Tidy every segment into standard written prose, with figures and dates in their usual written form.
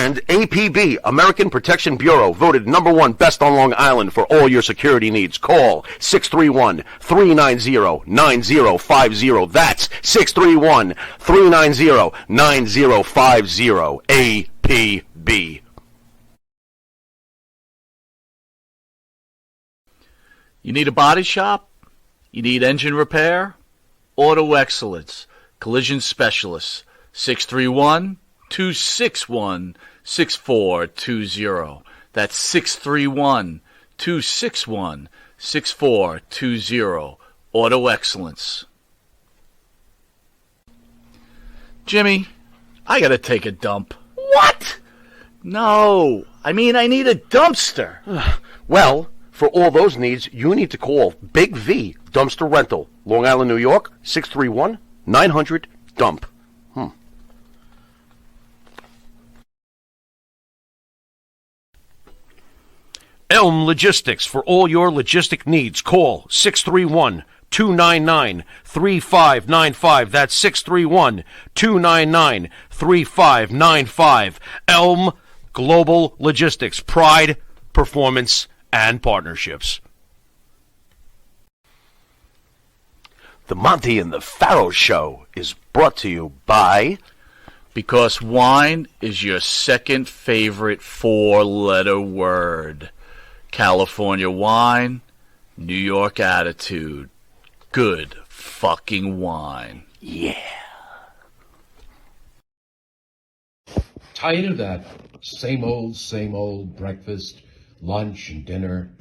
And APB, American Protection Bureau, voted #1 best on Long Island for all your security needs. Call 631-390-9050. That's 631-390-9050. APB. You need a body shop? You need engine repair? Auto Excellence, Collision Specialists, 631-261-6420. That's 631-261-6420. Auto Excellence. Jimmy, I gotta take a dump. What? No, I mean I need a dumpster. Well, for all those needs, you need to call Big V Dumpster Rental, Long Island, New York, 631-900-DUMP. Elm Logistics, for all your logistic needs. Call 631-299-3595. That's 631-299-3595. Elm Global Logistics. Pride, performance, and partnerships. The Monty and the Pharaoh Show is brought to you by... Because wine is your second favorite four-letter word. California wine, New York attitude. Good fucking wine. Yeah. Tired of that same old breakfast, lunch, and dinner?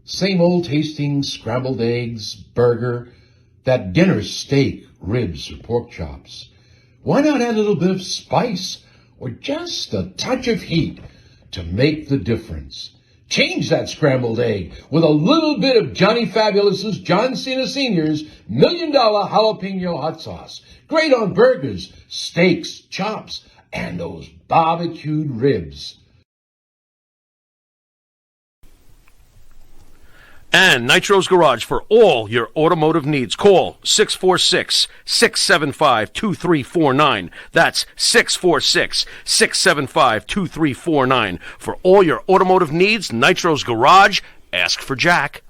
Same old tasting scrambled eggs, burger, that dinner steak, ribs, or pork chops? Why not add a little bit of spice or just a touch of heat to make the difference? Change that scrambled egg with a little bit of Johnny Fabulous's John Cena Sr.'s $1 Million Jalapeno Hot Sauce. Great on burgers, steaks, chops, and those barbecued ribs. And Nitro's Garage for all your automotive needs. Call 646-675-2349. That's 646-675-2349. For all your automotive needs, Nitro's Garage. Ask for Jack.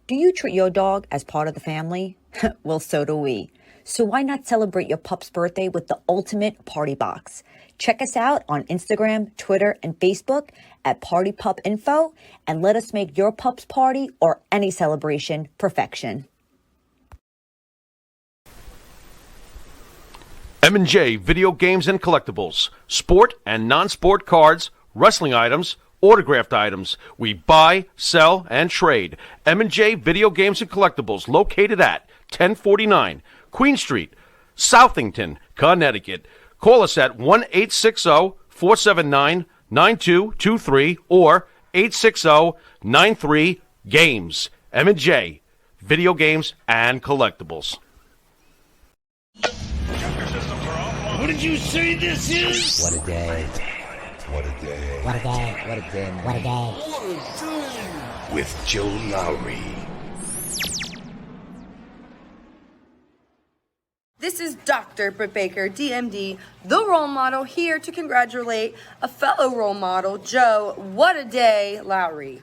Do you treat your dog as part of the family? Well, so do we. So why not celebrate your pup's birthday with the ultimate party box? Check us out on Instagram, Twitter, and Facebook at Party Pup Info, and let us make your pup's party or any celebration perfection. M&J Video Games and Collectibles. Sport and non-sport cards, wrestling items, autographed items. We buy, sell, and trade. M&J Video Games and Collectibles, located at 1049 Queen Street, Southington, Connecticut. Call us at 1-860-479-9223 or 860-93-GAMES. M&J, Video Games and Collectibles. What did you say this is? What a day. What a day. What a day. What a day. What a day. What a day. With Joe Lowry. This is Dr. Britt Baker, DMD, the role model, here to congratulate a fellow role model, Joe WhattaDay Lowry.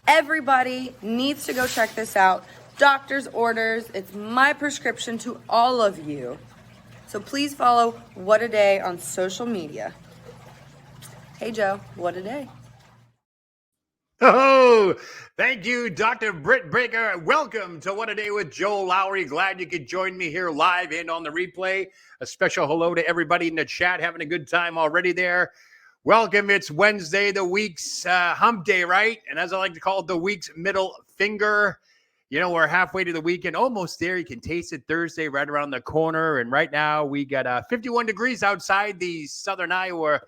Everybody needs to go check this out. Doctor's orders. It's my prescription to all of you. So please follow WhattaDay on social media. Hey, Joe, what a day. Oh, thank you, Dr. Britt Baker. Welcome to What a Day with Joe Lowry. Glad you could join me here live and on the replay. A special hello to everybody in the chat, having a good time already there. Welcome. It's Wednesday, the week's hump day, right? And as I like to call it, the week's middle finger. You know, we're halfway to the weekend, almost there. You can taste it Thursday right around the corner. And right now we got 51 degrees outside the Southern Iowa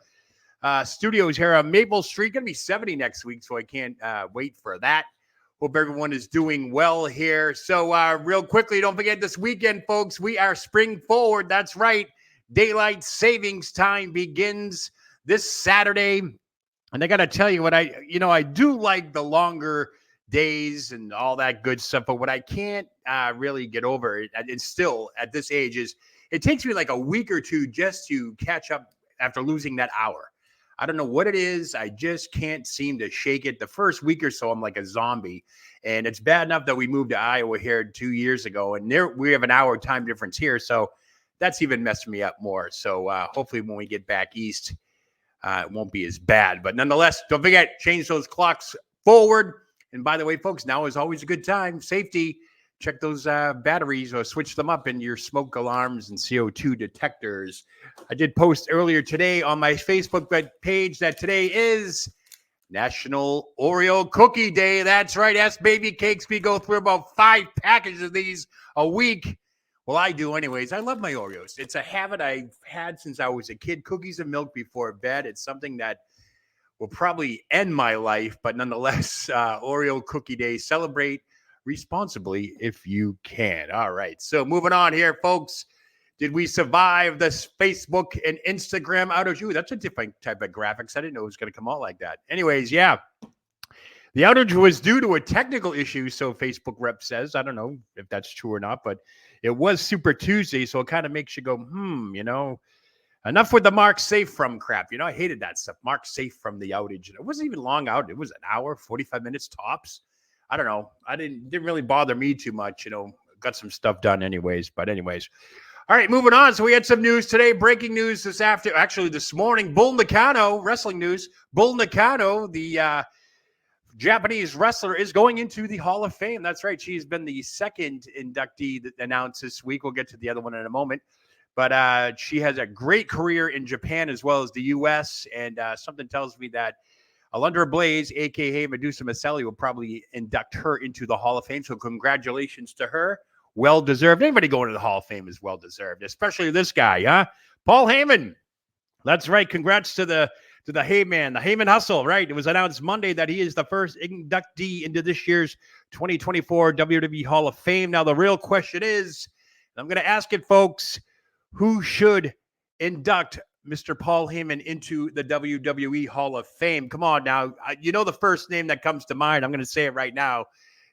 studios here on Maple Street. Going to be 70 next week, so I can't wait for that. Hope everyone is doing well here. So real quickly, don't forget this weekend, folks, we are spring forward. That's right. Daylight savings time begins this Saturday. And I got to tell you what I do like the longer days and all that good stuff. But what I can't really get over, and still at this age, is it takes me like a week or two just to catch up after losing that hour. I don't know what it is. I just can't seem to shake it. The first week or so, I'm like a zombie. And it's bad enough that we moved to Iowa here 2 years ago. And there we have an hour time difference here. So that's even messed me up more. So hopefully when we get back east, it won't be as bad. But nonetheless, don't forget, change those clocks forward. And by the way, folks, now is always a good time. Safety. Check those batteries or switch them up in your smoke alarms and CO2 detectors. I did post earlier today on my Facebook page that today is National Oreo Cookie Day. That's right. As baby cakes, we go through about 5 packages of these a week. Well, I do anyways. I love my Oreos. It's a habit I've had since I was a kid. Cookies and milk before bed. It's something that will probably end my life, but nonetheless, Oreo Cookie Day. Celebrate responsibly if you can. All right. So moving on here, folks. Did we survive this Facebook and Instagram outage? Ooh, that's a different type of graphics. I didn't know it was going to come out like that. Anyways, yeah. The outage was due to a technical issue, so Facebook rep says. I don't know if that's true or not, but it was Super Tuesday, so it kind of makes you go, enough with the Mark safe from crap. I hated that stuff. Mark safe from the outage. And it wasn't even long out. It was an hour, 45 minutes tops. I don't know. Didn't really bother me too much, got some stuff done anyways. But anyways. All right, moving on. So we had some news today, breaking news this morning. Bull Nakano, wrestling news. Bull Nakano, the Japanese wrestler, is going into the Hall of Fame. That's right. She's been the second inductee that announced this week. We'll get to the other one in a moment. But she has a great career in Japan as well as the U.S. And something tells me that Alundra Blaze, a.k.a. Medusa Maselli, will probably induct her into the Hall of Fame. So congratulations to her. Well-deserved. Anybody going to the Hall of Fame is well-deserved, especially this guy, huh? Paul Heyman. That's right. Congrats to the Heyman, the Heyman Hustle, right? It was announced Monday that he is the first inductee into this year's 2024 WWE Hall of Fame. Now, the real question is, I'm going to ask it, folks, who should induct Mr. Paul Heyman into the WWE Hall of Fame? Come on now. The first name that comes to mind. I'm going to say it right now.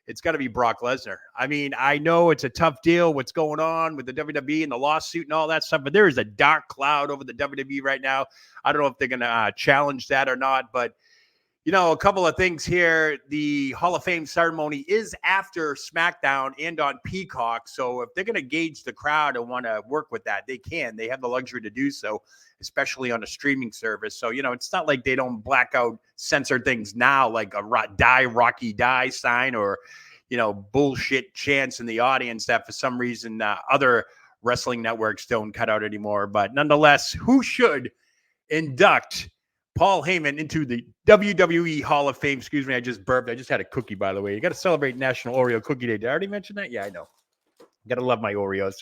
It's got to be Brock Lesnar. I mean, I know it's a tough deal, what's going on with the WWE and the lawsuit and all that stuff, but there is a dark cloud over the WWE right now. I don't know if they're going to challenge that or not, but, a couple of things here. The Hall of Fame ceremony is after SmackDown and on Peacock, so if they're going to gauge the crowd and want to work with that, they can. They have the luxury to do so, especially on a streaming service. So, it's not like they don't blackout censor things now, like a Rocky Die sign or, bullshit chants in the audience that for some reason other wrestling networks don't cut out anymore. But nonetheless, who should induct Paul Heyman into the WWE Hall of Fame? Excuse me, I just burped. I just had a cookie, by the way. You got to celebrate National Oreo Cookie Day. Did I already mention that? Yeah, I know. Got to love my Oreos.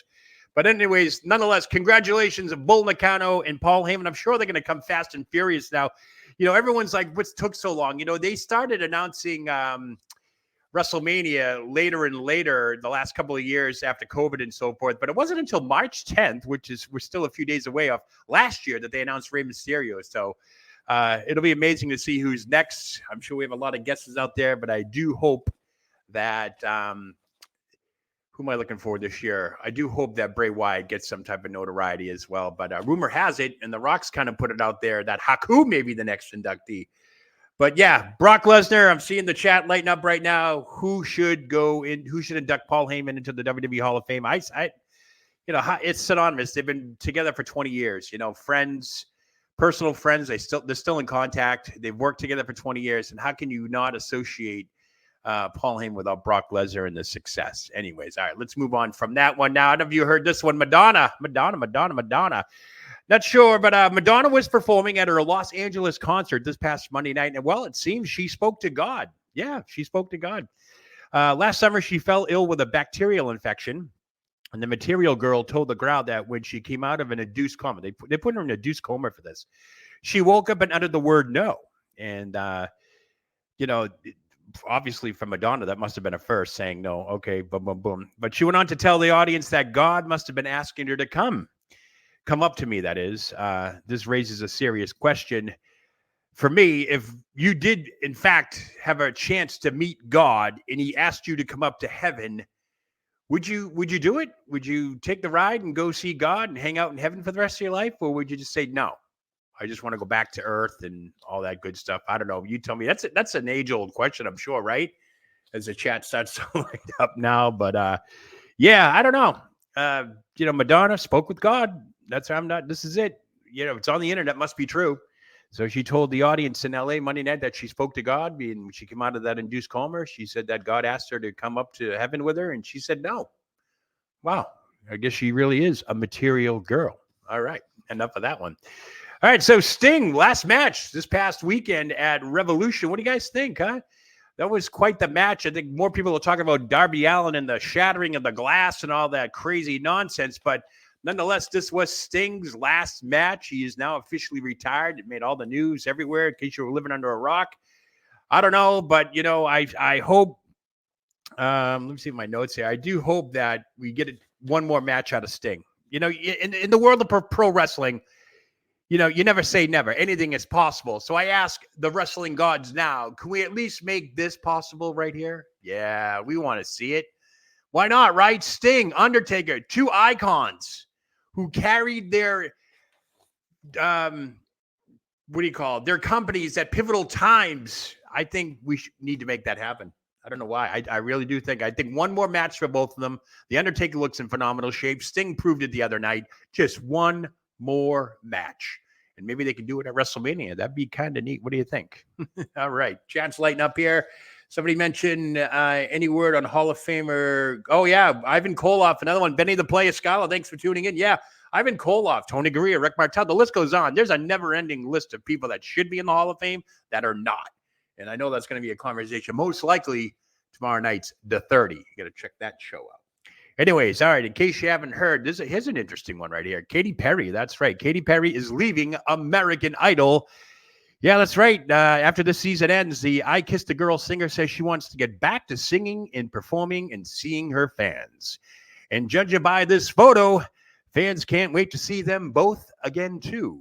But anyways, nonetheless, congratulations to Bull Nakano and Paul Heyman. I'm sure they're going to come fast and furious now. Everyone's like, what took so long? They started announcing WrestleMania later and later the last couple of years after COVID and so forth. But it wasn't until March 10th, we're still a few days away off last year, that they announced Rey Mysterio. So it'll be amazing to see who's next. I'm sure we have a lot of guesses out there, but I do hope that who am I looking for this year? I do hope that Bray Wyatt gets some type of notoriety as well. But rumor has it, and The Rock's kind of put it out there, that Haku may be the next inductee. But yeah, Brock Lesnar, I'm seeing the chat lighting up right now. Who should induct Paul Heyman into the WWE Hall of Fame? It's synonymous. They've been together for 20 years, friends, personal friends. They're still in contact. They've worked together for 20 years. And how can you not associate Paul Heyman without Brock Lesnar and the success? Anyways, all right, let's move on from that one. Now, I don't know if you heard this one. Madonna. Not sure, but Madonna was performing at her Los Angeles concert this past Monday night. And, well, it seems she spoke to God. Yeah, she spoke to God. Last summer, she fell ill with a bacterial infection. And the Material Girl told the crowd that when she came out of an induced coma, they put her in an induced coma for this. She woke up and uttered the word no. And, obviously for Madonna, that must have been a first, saying no. Okay, boom, boom, boom. But she went on to tell the audience that God must have been asking her to come up to me, that is. This raises a serious question. for me, if you did, in fact, have a chance to meet God and he asked you to come up to heaven, would you do it? Would you take the ride and go see God and hang out in heaven for the rest of your life? Or would you just say, no, I just want to go back to earth and all that good stuff? I don't know. You tell me. That's an age-old question, I'm sure, right? As the chat starts to light up now. But yeah, I don't know. Madonna spoke with God. That's how this is it. It's on the internet. Must be true. So she told the audience in LA Monday night that she spoke to God. And when she came out of that induced coma, she said that God asked her to come up to heaven with her. And she said, no. Wow. I guess she really is a material girl. All right. Enough of that one. All right. So Sting, last match this past weekend at Revolution. What do you guys think, huh? That was quite the match. I think more people are talking about Darby Allin and the shattering of the glass and all that crazy nonsense. But nonetheless, this was Sting's last match. He is now officially retired. It made all the news everywhere in case you were living under a rock. I don't know, but, I hope, let me see my notes here. I do hope that we get one more match out of Sting. In the world of pro wrestling, you never say never. Anything is possible. So I ask the wrestling gods now, can we at least make this possible right here? Yeah, we want to see it. Why not, right? Sting, Undertaker, two icons who carried their, their companies at pivotal times. I think we need to make that happen. I don't know why. I really do think. I think one more match for both of them. The Undertaker looks in phenomenal shape. Sting proved it the other night. Just one more match. And maybe they can do it at WrestleMania. That'd be kind of neat. What do you think? All right. Chat's lighting up here. Somebody mentioned any word on Hall of Famer. Oh, yeah. Ivan Koloff, another one. Benny the Player Scholar. Thanks for tuning in. Yeah. Ivan Koloff, Tony Gurria, Rick Martel. The list goes on. There's a never-ending list of people that should be in the Hall of Fame that are not. And I know that's going to be a conversation most likely tomorrow night's The 30. You got to check that show out. Anyways, all right, in case you haven't heard, here's an interesting one right here. Katy Perry, that's right. Katy Perry is leaving American Idol. Yeah, that's right. After the season ends, the I Kissed a Girl singer says she wants to get back to singing and performing and seeing her fans. And judging by this photo, fans can't wait to see them both again, too.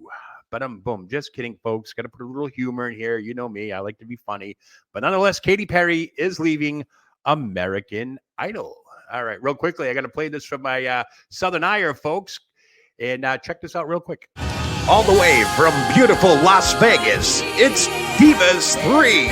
But boom, just kidding, folks. Got to put a little humor in here. You know me. I like to be funny. But nonetheless, Katy Perry is leaving American Idol. All right, real quickly, I got to play this from my Southern Ire folks. And check this out real quick. All the way from beautiful Las Vegas, it's Divas 3.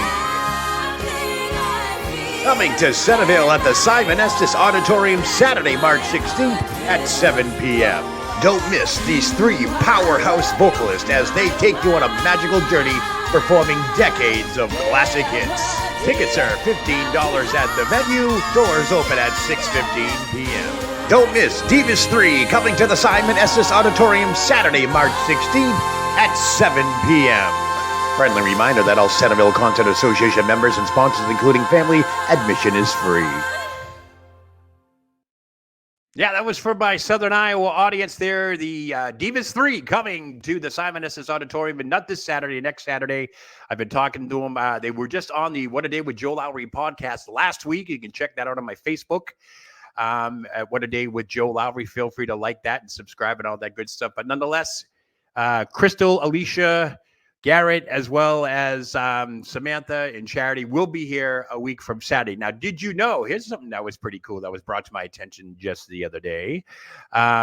Coming to Centerville at the Simon Estes Auditorium Saturday, March 16th at 7 p.m. Don't miss these three powerhouse vocalists as they take you on a magical journey performing decades of classic hits. Tickets are $15 at the venue. Doors open at 6:15 p.m. Don't miss Divas 3 coming to the Simon Estes Auditorium Saturday, March 16th at 7 p.m. Friendly reminder that all Centerville Concert Association members and sponsors, including family, admission is free. Yeah, that was for my Southern Iowa audience there. The Divas 3 coming to the Simon Estes Auditorium, but not this Saturday, next Saturday. I've been talking to them. They were just on the What a Day with Joe Lowry podcast last week. You can check that out on my Facebook at What a Day with Joe Lowry. Feel free to like that and subscribe and all that good stuff. But nonetheless, Crystal, Alicia, Garrett, as well as Samantha and Charity will be here a week from Saturday. Now, did you know, here's something that was pretty cool that was brought to my attention just the other day.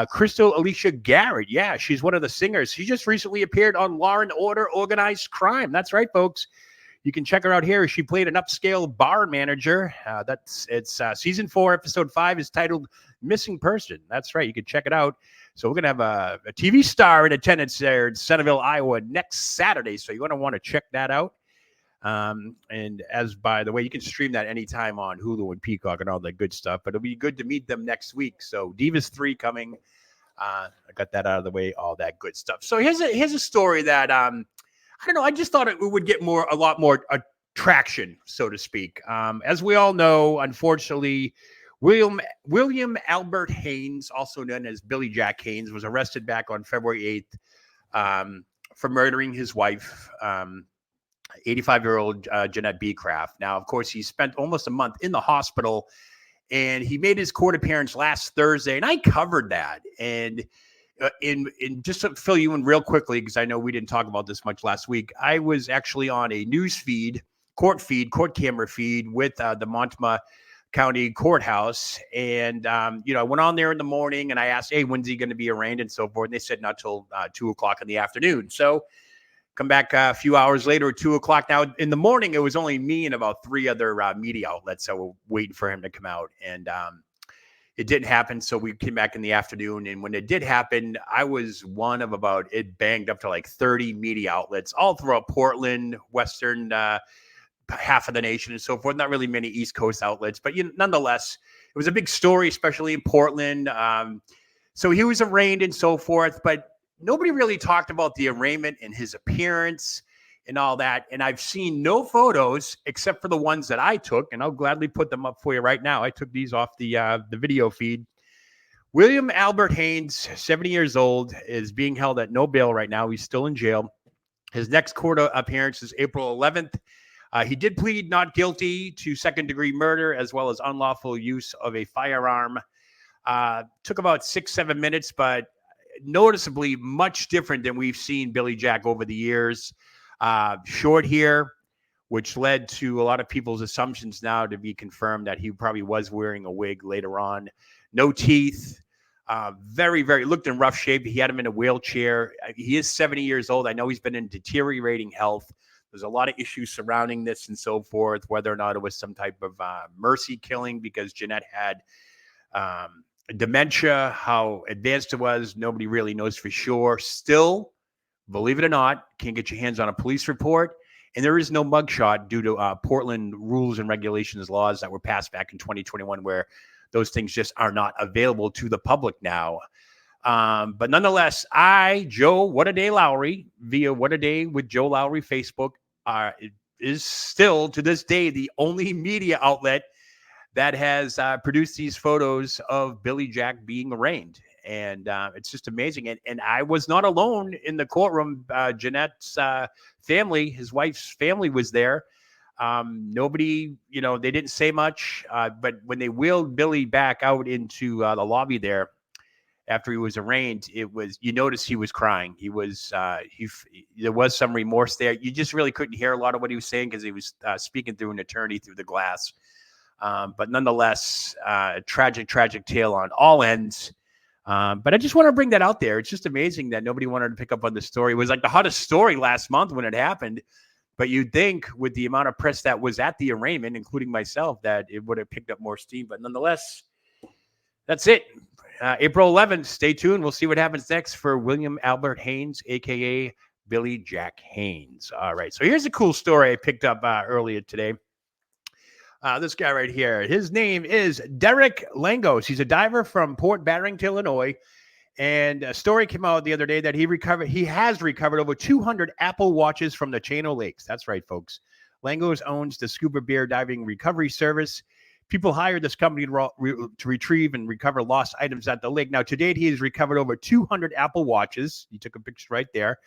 Crystal Alicia Garrett, yeah, she's one of the singers. She just recently appeared on Law and Order Organized Crime. That's right, folks. You can check her out here. She played an upscale bar manager. It's season 4, episode 5 is titled Missing Person. That's right. You can check it out. So we're going to have a TV star in attendance there in Centerville, Iowa next Saturday. So you're going to want to check that out. And as by the way, you can stream that anytime on Hulu and Peacock and all that good stuff. But it'll be good to meet them next week. So Divas 3 coming. I got that out of the way, all that good stuff. So here's a story that I don't know. I just thought it would get a lot more traction, so to speak. As we all know, unfortunately, William Albert Haynes, also known as Billy Jack Haynes, was arrested back on February 8th for murdering his wife, 85-year-old Jeanette Beecraft. Now, of course, he spent almost a month in the hospital, and he made his court appearance last Thursday, and I covered that. And in just to fill you in real quickly, because I know we didn't talk about this much last week, I was actually on a news feed, court camera feed with the Montemah County Courthouse. And, I went on there in the morning and I asked, hey, when's he going to be arraigned and so forth? And they said not till 2:00 in the afternoon. So come back a few hours later at 2:00. Now in the morning, it was only me and about 3 other media outlets that were waiting for him to come out. And it didn't happen. So we came back in the afternoon. And when it did happen, I was one of it banged up to like 30 media outlets all throughout Portland, Western, half of the nation and so forth. Not really many East Coast outlets, but nonetheless, it was a big story, especially in Portland. So he was arraigned and so forth, but nobody really talked about the arraignment and his appearance and all that. And I've seen no photos except for the ones that I took, and I'll gladly put them up for you right now. I took these off the video feed. William Albert Haynes, 70 years old, is being held at no bail right now. He's still in jail. His next court appearance is April 11th. He did plead not guilty to second-degree murder as well as unlawful use of a firearm. Took about 6-7 minutes, but noticeably much different than we've seen Billy Jack over the years. Short hair, which led to a lot of people's assumptions now to be confirmed that he probably was wearing a wig later on. No teeth. Very, very looked in rough shape. He had him in a wheelchair. He is 70 years old. I know he's been in deteriorating health. There's a lot of issues surrounding this and so forth, whether or not it was some type of mercy killing because Jeanette had dementia. How advanced it was, nobody really knows for sure. Still, believe it or not, can't get your hands on a police report. And there is no mugshot due to Portland rules and regulations laws that were passed back in 2021 where those things just are not available to the public now. But nonetheless, Joe WhattaDay Lowry, via WhattaDay with Joe Lowry Facebook, is still to this day the only media outlet that has produced these photos of Billy Jack being arraigned. And it's just amazing. And I was not alone in the courtroom. Jeanette's family, his wife's family, was there. Nobody, they didn't say much. But when they wheeled Billy back out into the lobby there, after he was arraigned, you notice he was crying. He was, there was some remorse there. You just really couldn't hear a lot of what he was saying because he was speaking through an attorney through the glass. But nonetheless, tragic tale on all ends. But I just want to bring that out there. It's just amazing that nobody wanted to pick up on the story. It was like the hottest story last month when it happened. But you'd think with the amount of press that was at the arraignment, including myself, that it would have picked up more steam. But nonetheless, that's it. April 11th, stay tuned. We'll see what happens next for William Albert Haynes, a.k.a. Billy Jack Haynes. All right, so here's a cool story I picked up earlier today. This guy right here, his name is Derek Langos. He's a diver from Port Barrington, Illinois. And a story came out the other day that he has recovered over 200 Apple Watches from the Channel Lakes. That's right, folks. Langos owns the scuba bear diving recovery service. People hired this company to retrieve and recover lost items at the lake. Now, to date, he has recovered over 200 Apple Watches. He took a picture right there.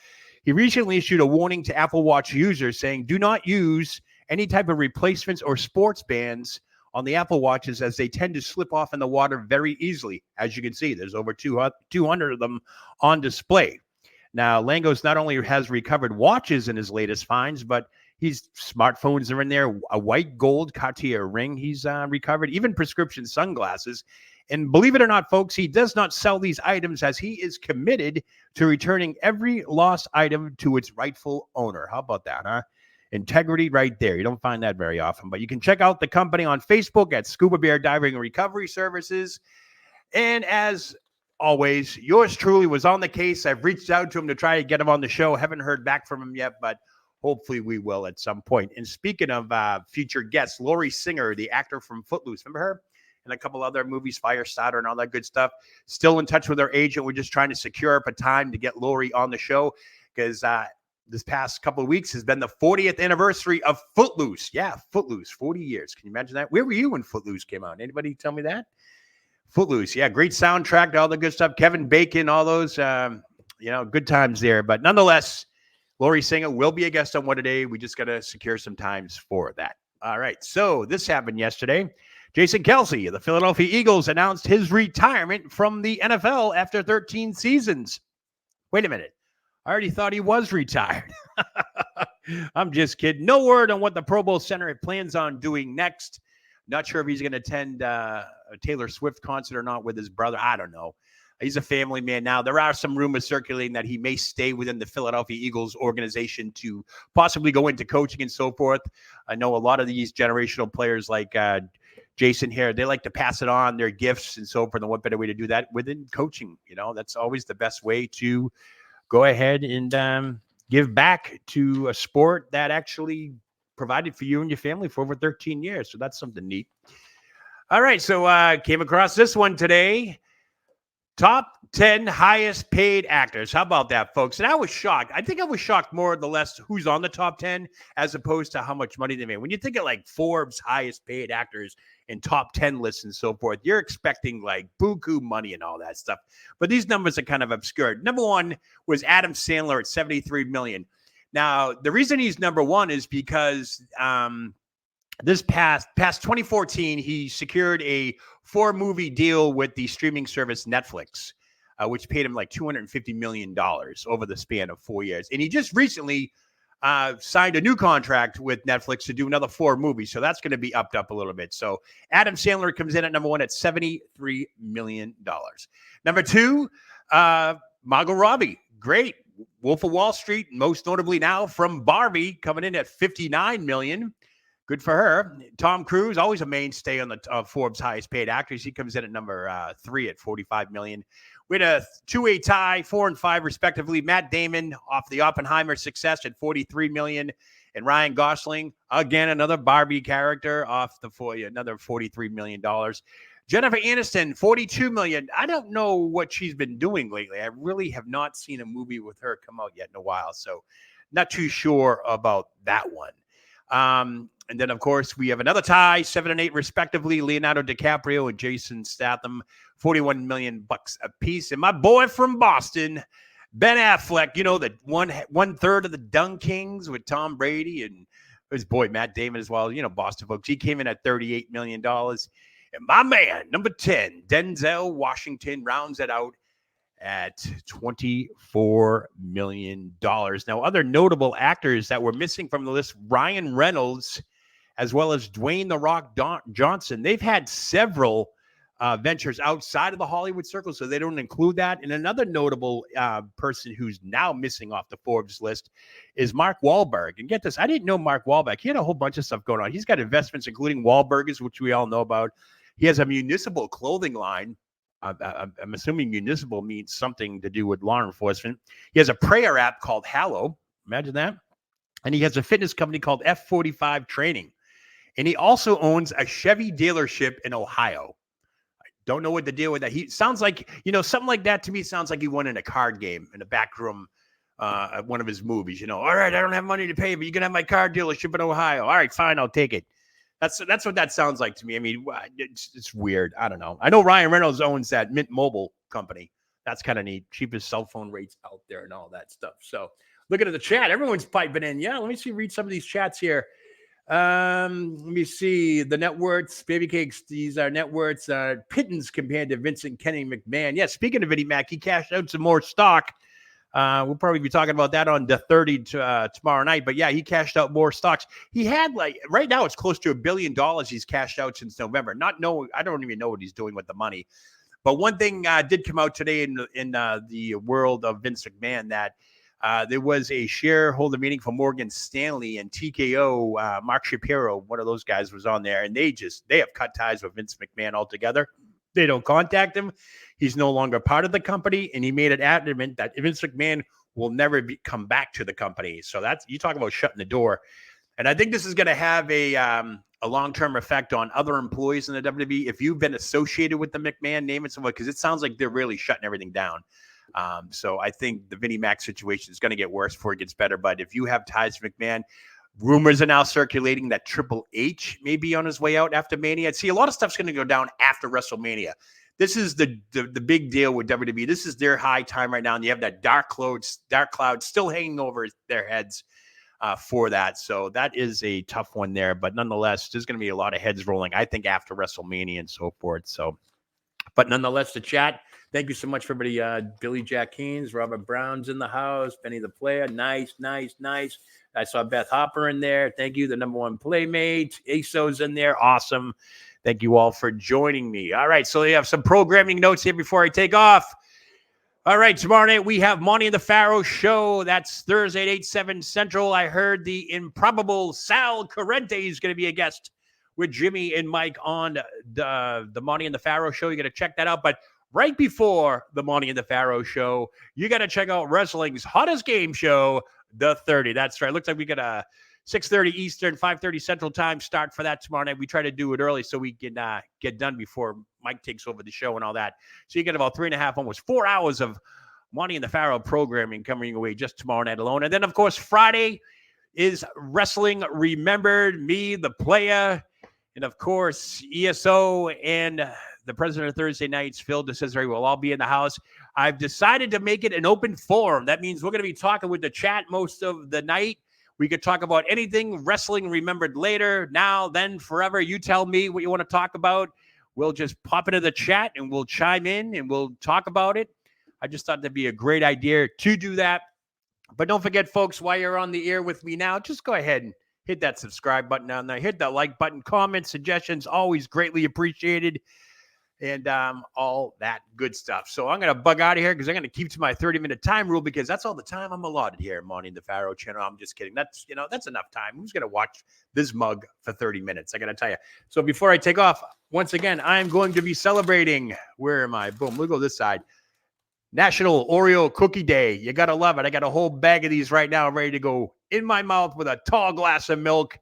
He recently issued a warning to Apple Watch users saying, do not use any type of replacements or sports bands on the Apple Watches as they tend to slip off in the water very easily. As you can see, there's over 200 of them on display. Now, Langos not only has recovered watches in his latest finds, but smartphones are in there, a white gold Cartier ring he's recovered, even prescription sunglasses. And believe it or not, folks, he does not sell these items as he is committed to returning every lost item to its rightful owner. How about that, huh? Integrity right there. You don't find that very often. But you can check out the company on Facebook at Scuba Bear Diving and Recovery Services. And as always, yours truly was on the case. I've reached out to him to try to get him on the show. Haven't heard back from him yet, but hopefully we will at some point. And speaking of future guests, Lowry Singer, the actor from Footloose, remember her? And a couple other movies, Firestarter and all that good stuff. Still in touch with our agent. We're just trying to secure up a time to get Lowry on the show because this past couple of weeks has been the 40th anniversary of Footloose. Yeah, Footloose, 40 years. Can you imagine that? Where were you when Footloose came out? Anybody tell me that? Footloose, yeah, great soundtrack, all the good stuff. Kevin Bacon, all those, good times there. But nonetheless, Lowry Singer will be a guest on WhattaDay. We just got to secure some times for that. All right, so this happened yesterday. Jason Kelsey of the Philadelphia Eagles announced his retirement from the NFL after 13 seasons. Wait a minute. I already thought he was retired. I'm just kidding. No word on what the Pro Bowl Center plans on doing next. Not sure if he's going to attend a Taylor Swift concert or not with his brother. I don't know. He's a family man now. There are some rumors circulating that he may stay within the Philadelphia Eagles organization to possibly go into coaching and so forth. I know a lot of these generational players like Jason here, they like to pass it on, their gifts and so forth. And what better way to do that within coaching? You know, that's always the best way to go ahead and give back to a sport that actually provided for you and your family for over 13 years. So that's something neat. All right. So came across this one today. Top 10 highest paid actors. How about that, folks? And I was shocked. I think I was shocked more or less who's on the top 10 as opposed to how much money they made. When you think of like Forbes highest paid actors and top 10 lists and so forth, you're expecting like buku money and all that stuff. But these numbers are kind of obscure. Number one was Adam Sandler at $73 million. Now, the reason he's number one is because this past 2014, he secured a 4-movie deal with the streaming service Netflix, which paid him like $250 million over the span of 4 years. And he just recently signed a new contract with Netflix to do another 4 movies. So that's going to be upped up a little bit. So Adam Sandler comes in at number one at $73 million. Number two, Margot Robbie. Great. Wolf of Wall Street, most notably now from Barbie, coming in at $59 million. Good for her. Tom Cruise, always a mainstay on the Forbes highest paid actors. He comes in at number 3 at $45 million. We had a 2-way tie, 4 and 5 respectively. Matt Damon off the Oppenheimer success at $43 million. And Ryan Gosling, again, another Barbie character off another $43 million. Jennifer Aniston, $42 million. I don't know what she's been doing lately. I really have not seen a movie with her come out yet in a while. So not too sure about that one. And then, of course, we have another tie, 7 and 8 respectively. Leonardo DiCaprio and Jason Statham, $41 million a piece. And my boy from Boston, Ben Affleck, you know, the one third of the Dung Kings with Tom Brady and his boy Matt Damon as well. You know, Boston folks. He came in at $38 million. And my man, number 10, Denzel Washington, rounds it out at $24 million. Now, other notable actors that were missing from the list, Ryan Reynolds, as well as Dwayne "The Rock" Johnson. They've had several ventures outside of the Hollywood circle, so they don't include that. And another notable person who's now missing off the Forbes list is Mark Wahlberg. And get this, I didn't know Mark Wahlberg. He had a whole bunch of stuff going on. He's got investments, including Wahlburgers, which we all know about. He has a municipal clothing line. I'm assuming municipal means something to do with law enforcement. He has a prayer app called Hallow. Imagine that. And he has a fitness company called F45 Training. And he also owns a Chevy dealership in Ohio. I don't know what the deal with that. He sounds like, you know, something like that to me sounds like he won in a card game in a back room at one of his movies. You know, all right, I don't have money to pay, but you can have my car dealership in Ohio. All right, fine, I'll take it. That's what that sounds like to me. I mean, it's weird. I don't know. I know Ryan Reynolds owns that Mint Mobile company. That's kind of neat. Cheapest cell phone rates out there and all that stuff. So looking at the chat, everyone's piping in. Yeah, let me read some of these chats here. Let me see. The net worths, baby cakes, these are net worths. Pittance compared to Vincent Kenny McMahon. Yeah, speaking of Vinnie Mac, he cashed out some more stock. We'll probably be talking about that on the 30 tomorrow night. But yeah, he cashed out more stocks. He had right now it's close to $1 billion he's cashed out since November. I don't even know what he's doing with the money. But one thing did come out today in the world of Vince McMahon that there was a shareholder meeting for Morgan Stanley and TKO. Mark Shapiro, one of those guys, was on there, and they have cut ties with Vince McMahon altogether. They don't contact him. He's no longer part of the company, and he made it adamant that Vince McMahon will never come back to the company. So that's, you talk about shutting the door. And I think this is going to have a long-term effect on other employees in the WWE. If you've been associated with the McMahon name and so on, because it sounds like they're really shutting everything down. So I think the Vinnie Mac situation is going to get worse before it gets better. But if you have ties to McMahon, rumors are now circulating that Triple H may be on his way out after Mania. See, a lot of stuff's going to go down after WrestleMania. This is the big deal with WWE. This is their high time right now, and you have that dark cloud still hanging over their heads. for that. So that is a tough one there. But nonetheless, there's going to be a lot of heads rolling, I think, after WrestleMania and so forth. So, but nonetheless, the chat, thank you so much for everybody. Billy Jack Haynes, Robert Brown's in the house, Benny the Player. Nice. I saw Beth Hopper in there. Thank you. The number one playmate. ASO's in there. Awesome. Thank you all for joining me. All right. So we have some programming notes here before I take off. All right. Tomorrow night we have Monty and the Pharaoh show. That's Thursday at 8/7 Central. I heard the improbable Sal Corrente is going to be a guest with Jimmy and Mike on the Monty and the Pharaoh show. You got to check that out. But right before the Monty and the Pharaoh show, you got to check out wrestling's hottest game show, The 30. That's right. Looks like we got a 6:30 Eastern, 5:30 Central time start for that tomorrow night. We try to do it early so we can get done before Mike takes over the show and all that. So you get about 3.5, almost 4 hours of Monty and the Pharaoh programming coming your way just tomorrow night alone. And then, of course, Friday is Wrestling Remembered, me, the player, and, of course, ESO and the president of Thursday Nights, Phil DeCesare, will all be in the house. I've decided to make it an open forum. That means we're going to be talking with the chat most of the night. We could talk about anything wrestling remembered later, now, then, forever. You tell me what you want to talk about. We'll just pop into the chat and we'll chime in and we'll talk about it. I just thought that'd be a great idea to do that. But don't forget, folks, while you're on the air with me now, just go ahead and hit that subscribe button down there. Hit that like button. Comments, suggestions, always greatly appreciated. And all that good stuff. So I'm going to bug out of here because I'm going to keep to my 30-minute time rule because that's all the time I'm allotted here at Monty and the Pharaoh channel. I'm just kidding. That's enough time. Who's going to watch this mug for 30 minutes? I got to tell you. So before I take off, once again, I'm going to be celebrating. Where am I? Boom. We'll go this side. National Oreo Cookie Day. You got to love it. I got a whole bag of these right now ready to go in my mouth with a tall glass of milk.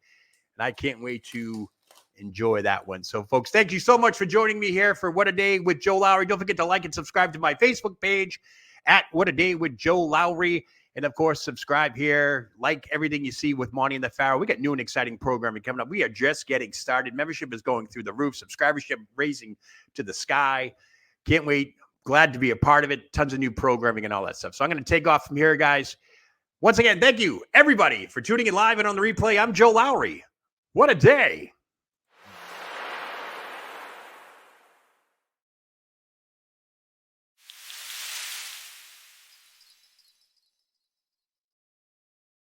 And I can't wait to enjoy that one. So, folks, thank you so much for joining me here for What a Day with Joe Lowry. Don't forget to like and subscribe to my Facebook page at What a Day with Joe Lowry. And, of course, subscribe here. Like everything you see with Monty and the Pharaoh. We got new and exciting programming coming up. We are just getting started. Membership is going through the roof. Subscribership raising to the sky. Can't wait. Glad to be a part of it. Tons of new programming and all that stuff. So I'm going to take off from here, guys. Once again, thank you, everybody, for tuning in live and on the replay. I'm Joe Lowry. What a day.